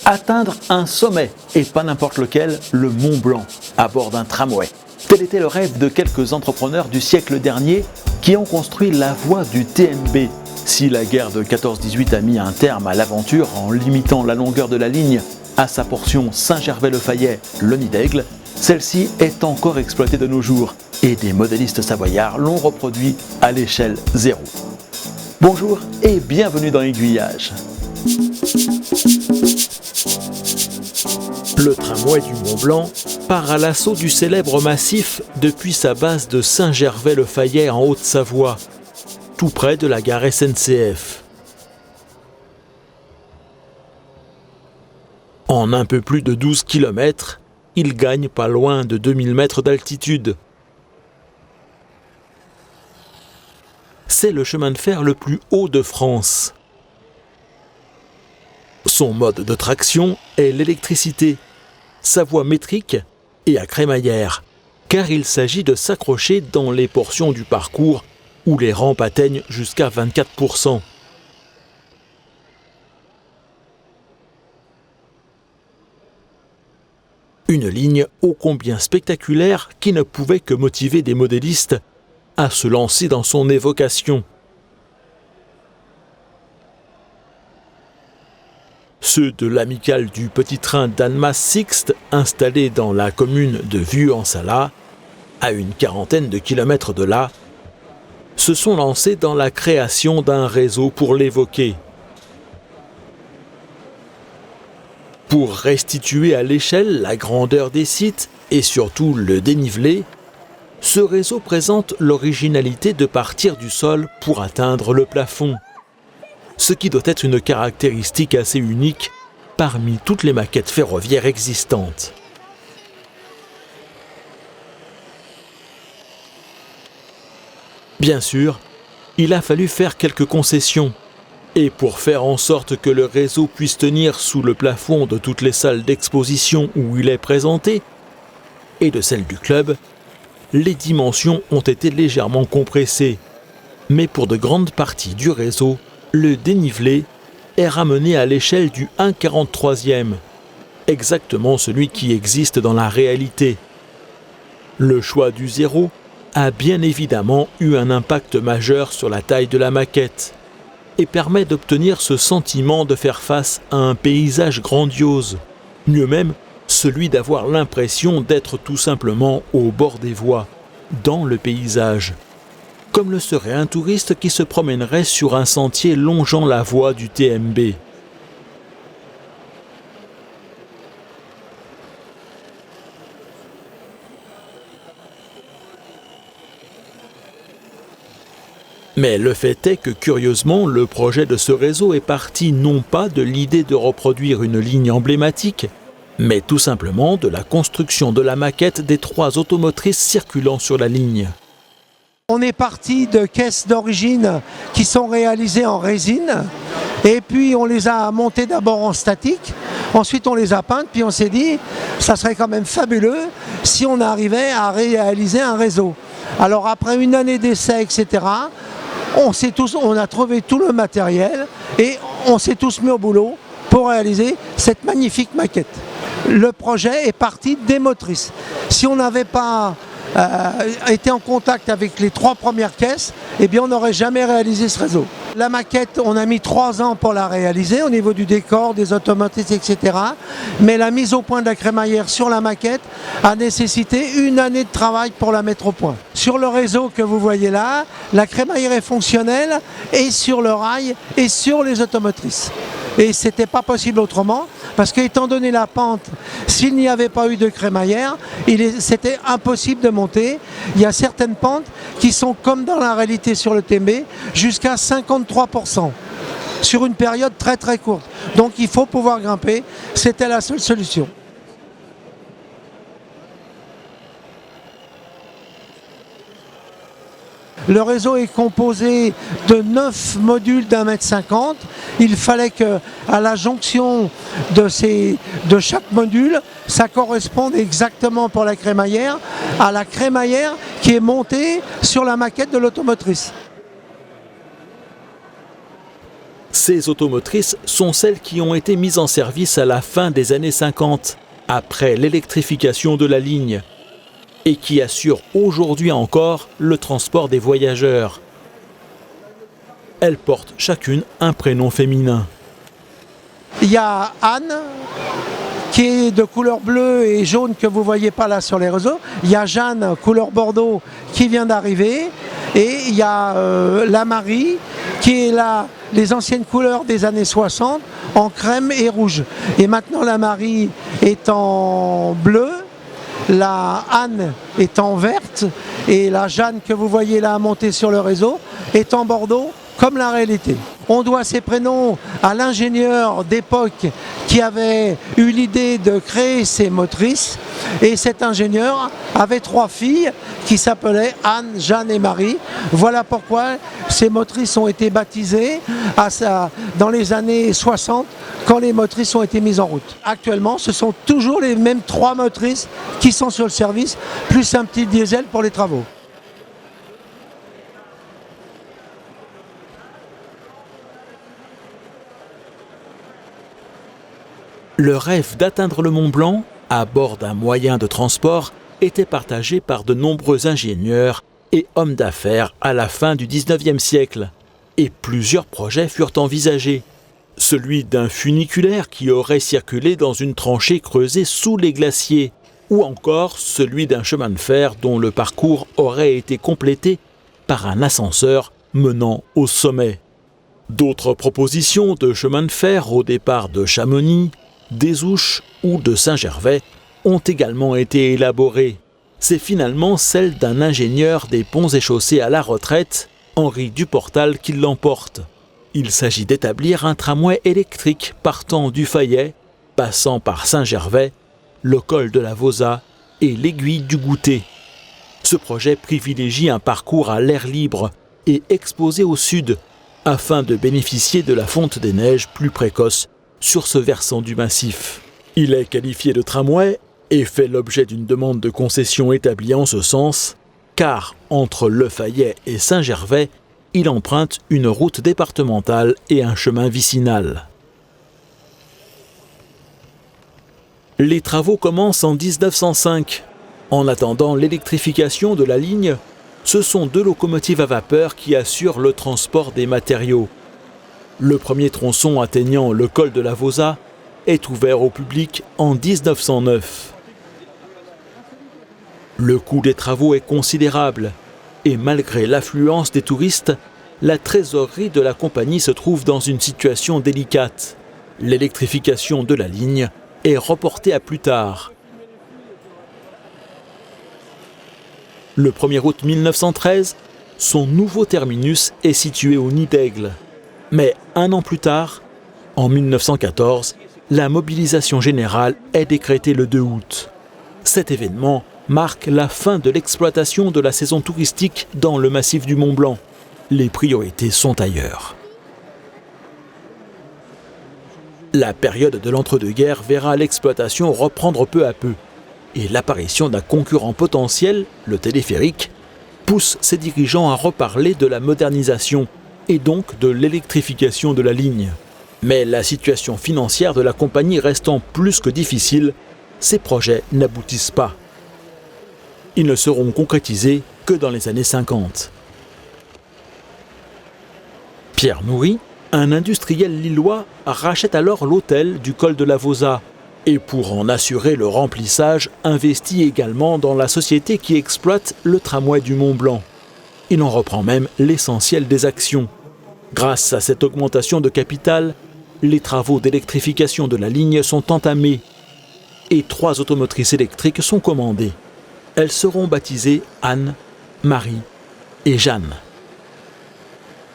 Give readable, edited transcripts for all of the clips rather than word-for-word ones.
Atteindre un sommet, et pas n'importe lequel, le Mont Blanc, à bord d'un tramway. Tel était le rêve de quelques entrepreneurs du siècle dernier qui ont construit la voie du TMB. Si la guerre de 14-18 a mis un terme à l'aventure en limitant la longueur de la ligne à sa portion Saint-Gervais-le-Fayet-Le Nid-d'Aigle, celle-ci est encore exploitée de nos jours et des modélistes savoyards l'ont reproduit à l'échelle 0. Bonjour et bienvenue dans Aiguillage. Le tramway du Mont Blanc part à l'assaut du célèbre massif depuis sa base de Saint-Gervais-le-Fayet en Haute-Savoie, tout près de la gare SNCF. En un peu plus de 12 km, il gagne pas loin de 2000 mètres d'altitude. C'est le chemin de fer le plus haut de France. Son mode de traction est l'électricité, sa voie métrique et à crémaillère, car il s'agit de s'accrocher dans les portions du parcours où les rampes atteignent jusqu'à 24%. Une ligne ô combien spectaculaire qui ne pouvait que motiver des modélistes à se lancer dans son évocation. Ceux de l'amicale du petit train d'Annemasse Sixte, installé dans la commune de Vieux-en-Sala, à une quarantaine de kilomètres de là, se sont lancés dans la création d'un réseau pour l'évoquer. Pour restituer à l'échelle la grandeur des sites et surtout le dénivelé, ce réseau présente l'originalité de partir du sol pour atteindre le plafond, ce qui doit être une caractéristique assez unique parmi toutes les maquettes ferroviaires existantes. Bien sûr, il a fallu faire quelques concessions, et pour faire en sorte que le réseau puisse tenir sous le plafond de toutes les salles d'exposition où il est présenté, et de celles du club, les dimensions ont été légèrement compressées, mais pour de grandes parties du réseau, le dénivelé est ramené à l'échelle du 1/43e, exactement celui qui existe dans la réalité. Le choix du 0 a bien évidemment eu un impact majeur sur la taille de la maquette et permet d'obtenir ce sentiment de faire face à un paysage grandiose, mieux même celui d'avoir l'impression d'être tout simplement au bord des voies, dans le paysage, comme le serait un touriste qui se promènerait sur un sentier longeant la voie du TMB. Mais le fait est que, curieusement, le projet de ce réseau est parti non pas de l'idée de reproduire une ligne emblématique, mais tout simplement de la construction de la maquette des 3 automotrices circulant sur la ligne. On est parti de caisses d'origine qui sont réalisées en résine et puis on les a montées d'abord en statique, ensuite on les a peintes, puis on s'est dit ça serait quand même fabuleux si on arrivait à réaliser un réseau. Alors après une année d'essai, etc., on a trouvé tout le matériel et on s'est tous mis au boulot pour réaliser cette magnifique maquette. Le projet est parti des motrices. Si on n'avait pas été en contact avec les 3 premières caisses, eh bien on n'aurait jamais réalisé ce réseau. La maquette, on a mis 3 ans pour la réaliser au niveau du décor, des automotrices, etc. Mais la mise au point de la crémaillère sur la maquette a nécessité une année de travail pour la mettre au point. Sur le réseau que vous voyez là, la crémaillère est fonctionnelle et sur le rail et sur les automotrices. Et ce n'était pas possible autrement, parce qu'étant donné la pente, s'il n'y avait pas eu de crémaillère, c'était impossible de monter. Il y a certaines pentes qui sont comme dans la réalité sur le TMB, jusqu'à 53%, sur une période très très courte. Donc il faut pouvoir grimper, c'était la seule solution. Le réseau est composé de 9 modules d'1,50 m. Il fallait qu'à la jonction de chaque module, ça corresponde exactement pour la crémaillère à la crémaillère qui est montée sur la maquette de l'automotrice. Ces automotrices sont celles qui ont été mises en service à la fin des années 50, après l'électrification de la ligne, et qui assurent aujourd'hui encore le transport des voyageurs. Elles portent chacune un prénom féminin. Il y a Anne, qui est de couleur bleue et jaune que vous ne voyez pas là sur les réseaux. Il y a Jeanne, couleur bordeaux, qui vient d'arriver. Et il y a la Marie, qui est là, les anciennes couleurs des années 60, en crème et rouge. Et maintenant la Marie est en bleu, la Anne est en verte, et la Jeanne que vous voyez là monter sur le réseau est en bordeaux, comme la réalité. On doit ces prénoms à l'ingénieur d'époque qui avait eu l'idée de créer ces motrices. Et cet ingénieur avait 3 filles qui s'appelaient Anne, Jeanne et Marie. Voilà pourquoi ces motrices ont été baptisées dans les années 60, quand les motrices ont été mises en route. Actuellement, ce sont toujours les mêmes 3 motrices qui sont sur le service, plus un petit diesel pour les travaux. Le rêve d'atteindre le Mont Blanc, à bord d'un moyen de transport, était partagé par de nombreux ingénieurs et hommes d'affaires à la fin du XIXe siècle. Et plusieurs projets furent envisagés. Celui d'un funiculaire qui aurait circulé dans une tranchée creusée sous les glaciers, ou encore celui d'un chemin de fer dont le parcours aurait été complété par un ascenseur menant au sommet. D'autres propositions de chemin de fer au départ de Chamonix, d'Ézouches ou de Saint-Gervais ont également été élaborées. C'est finalement celle d'un ingénieur des ponts et chaussées à la retraite, Henri Duportal, qui l'emporte. Il s'agit d'établir un tramway électrique partant du Fayet, passant par Saint-Gervais, le col de la Vosa et l'aiguille du Goutet. Ce projet privilégie un parcours à l'air libre et exposé au sud, afin de bénéficier de la fonte des neiges plus précoce sur ce versant du massif. Il est qualifié de tramway et fait l'objet d'une demande de concession établie en ce sens, car entre Le Fayet et Saint-Gervais, il emprunte une route départementale et un chemin vicinal. Les travaux commencent en 1905. En attendant l'électrification de la ligne, ce sont 2 locomotives à vapeur qui assurent le transport des matériaux. Le premier tronçon atteignant le col de la Vosa est ouvert au public en 1909. Le coût des travaux est considérable et malgré l'affluence des touristes, la trésorerie de la compagnie se trouve dans une situation délicate. L'électrification de la ligne est reportée à plus tard. Le 1er août 1913, son nouveau terminus est situé au Nid d'Aigle. Mais 1 an plus tard, en 1914, la mobilisation générale est décrétée le 2 août. Cet événement marque la fin de l'exploitation de la saison touristique dans le massif du Mont Blanc. Les priorités sont ailleurs. La période de l'entre-deux-guerres verra l'exploitation reprendre peu à peu. Et l'apparition d'un concurrent potentiel, le téléphérique, pousse ses dirigeants à reparler de la modernisation et donc de l'électrification de la ligne. Mais la situation financière de la compagnie restant plus que difficile, ces projets n'aboutissent pas. Ils ne seront concrétisés que dans les années 50. Pierre Noury, un industriel lillois, rachète alors l'hôtel du col de la Vosa et pour en assurer le remplissage, investit également dans la société qui exploite le tramway du Mont Blanc. Il en reprend même l'essentiel des actions. Grâce à cette augmentation de capital, les travaux d'électrification de la ligne sont entamés et 3 automotrices électriques sont commandées. Elles seront baptisées Anne, Marie et Jeanne.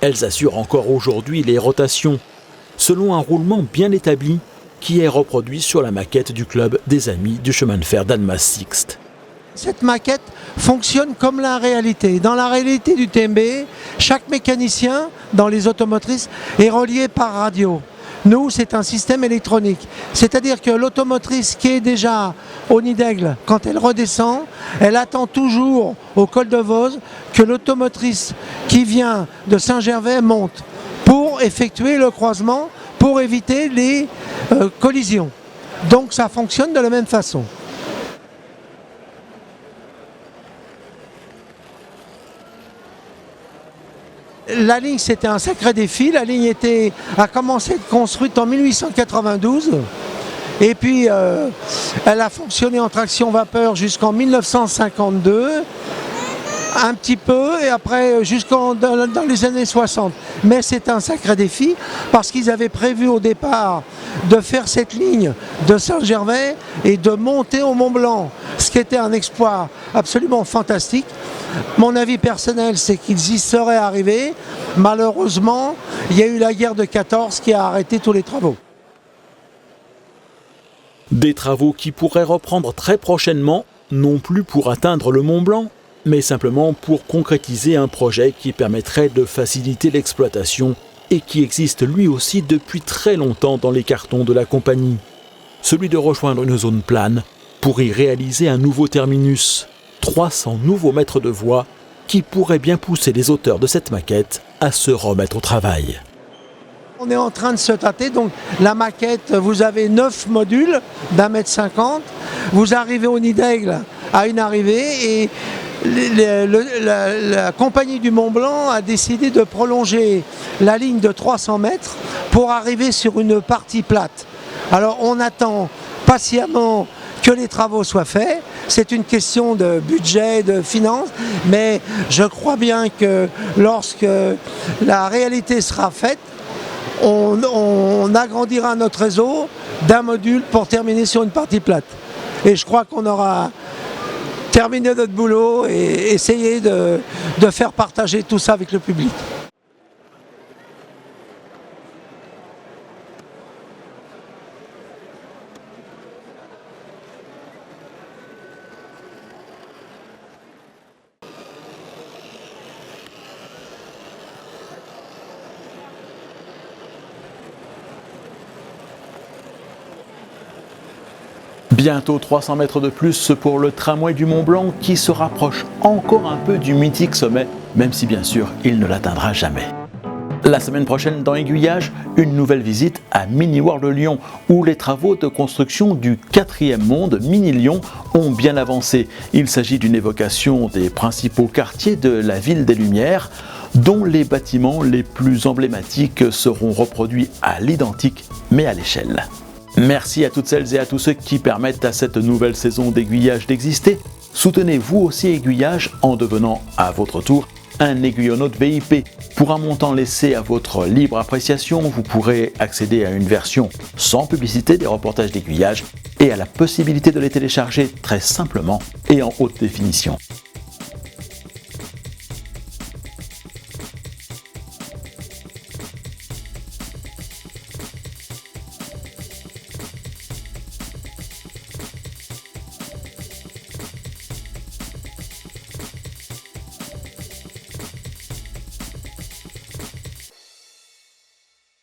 Elles assurent encore aujourd'hui les rotations, selon un roulement bien établi qui est reproduit sur la maquette du club des Amis du chemin de fer d'Annemasse-Sixte. Cette maquette fonctionne comme la réalité. Dans la réalité du TMB, chaque mécanicien dans les automotrices est relié par radio. Nous, c'est un système électronique. C'est-à-dire que l'automotrice qui est déjà au Nid d'Aigle, quand elle redescend, elle attend toujours au col de Vose que l'automotrice qui vient de Saint-Gervais monte pour pour effectuer le croisement, pour éviter les collisions. Donc ça fonctionne de la même façon. La ligne, c'était un sacré défi. La ligne a commencé à être construite en 1892. Et puis, elle a fonctionné en traction vapeur jusqu'en 1952. Un petit peu, et après dans les années 60. Mais c'est un sacré défi, parce qu'ils avaient prévu au départ de faire cette ligne de Saint-Gervais et de monter au Mont-Blanc, ce qui était un exploit absolument fantastique. Mon avis personnel, c'est qu'ils y seraient arrivés. Malheureusement, il y a eu la guerre de 14 qui a arrêté tous les travaux. Des travaux qui pourraient reprendre très prochainement, non plus pour atteindre le Mont-Blanc, mais simplement pour concrétiser un projet qui permettrait de faciliter l'exploitation et qui existe lui aussi depuis très longtemps dans les cartons de la compagnie. Celui de rejoindre une zone plane pour y réaliser un nouveau terminus, 300 nouveaux mètres de voie qui pourraient bien pousser les auteurs de cette maquette à se remettre au travail. On est en train de se tâter, donc la maquette, vous avez 9 modules d'1,50 m, vous arrivez au Nid d'Aigle à une arrivée et la compagnie du Mont-Blanc a décidé de prolonger la ligne de 300 mètres pour arriver sur une partie plate. Alors on attend patiemment que les travaux soient faits. C'est une question de budget, de finances, mais je crois bien que lorsque la réalité sera faite, on agrandira notre réseau d'un module pour terminer sur une partie plate. Et je crois qu'on aura terminé notre boulot et essayer de faire partager tout ça avec le public. Bientôt 300 mètres de plus pour le tramway du Mont-Blanc qui se rapproche encore un peu du mythique sommet, même si bien sûr il ne l'atteindra jamais. La semaine prochaine dans Aiguillage, une nouvelle visite à Mini World Lyon où les travaux de construction du 4e monde Mini Lyon ont bien avancé. Il s'agit d'une évocation des principaux quartiers de la ville des Lumières dont les bâtiments les plus emblématiques seront reproduits à l'identique mais à l'échelle. Merci à toutes celles et à tous ceux qui permettent à cette nouvelle saison d'Aiguillage d'exister. Soutenez vous aussi Aiguillage en devenant à votre tour un aiguillonnaute VIP. Pour un montant laissé à votre libre appréciation, vous pourrez accéder à une version sans publicité des reportages d'Aiguillage et à la possibilité de les télécharger très simplement et en haute définition.